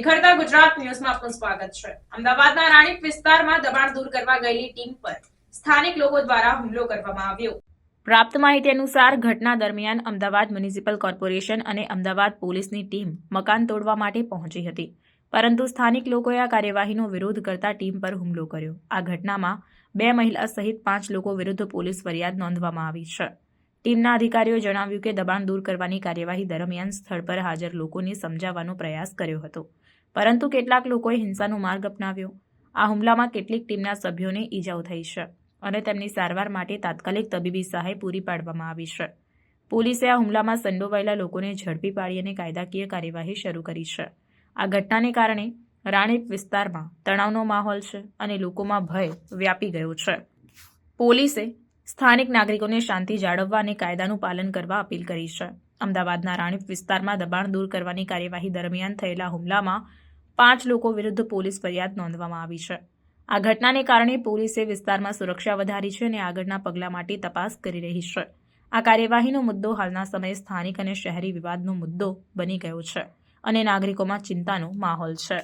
નિખરતા ગુજરાત ન્યૂઝમાં આપનું સ્વાગત છે। અમદાવાદના રાણીપ વિસ્તારમાં દબાણ દૂર કરવા ગયેલી ટીમ પર સ્થાનિક લોકો દ્વારા હુમલો કરવામાં આવ્યો। પ્રાપ્ત માહિતી અનુસાર ઘટના દરમિયાન અમદાવાદ મ્યુનિસિપલ કોર્પોરેશન અને અમદાવાદ પોલીસની ટીમ મકાન તોડવા માટે પહોંચી હતી, પરંતુ સ્થાનિક લોકોએ આ કાર્યવાહીનો વિરોધ કરતા ટીમ પર હુમલો કર્યો। આ ઘટનામાં 2 મહિલા સહિત 5 લોકો વિરુદ્ધ પોલીસ ફરિયાદ નોંધવામાં આવી છે। ટીમના અધિકારીઓએ જણાવ્યું કે દબાણ દૂર કરવાની કાર્યવાહી દરમિયાન સ્થળ પર હાજર લોકોને સમજાવવાનો પ્રયાસ કર્યો હતો, પરંતુ કેટલાક લોકોએ હિંસાનો માર્ગ અપનાવ્યો। આ હુમલામાં કેટલીક ટીમના સભ્યોને ઈજાઓ થઈ છે અને તેમની સારવાર માટે તાત્કાલિક તબીબી સહાય પૂરી પાડવામાં આવી છે। પોલીસે આ હુમલામાં સંડોવાયેલા લોકોને ઝડપી પાડી અને કાયદાકીય કાર્યવાહી શરૂ કરી છે। આ ઘટનાને કારણે રાણીપ વિસ્તારમાં તણાવનો માહોલ છે અને લોકોમાં ભય વ્યાપી ગયો છે। પોલીસે સ્થાનિક નાગરિકોને શાંતિ જાળવવા અને કાયદાનું પાલન કરવા અપીલ કરી છે। અમદાવાદના રાણીપ વિસ્તારમાં દબાણ દૂર કરવાની કાર્યવાહી દરમિયાન થયેલા હુમલામાં 5 લોકો વિરુદ્ધ પોલીસ ફરિયાદ નોંધવામાં આવી છે। આ ઘટનાને કારણે પોલીસે વિસ્તારમાં સુરક્ષા વધારી છે અને આગળના પગલાં માટે તપાસ કરી રહી છે। આ કાર્યવાહીનો મુદ્દો હાલના સમયે સ્થાનિક અને શહેરી વિવાદનો મુદ્દો બની ગયો છે અને નાગરિકોમાં ચિંતાનો માહોલ છે।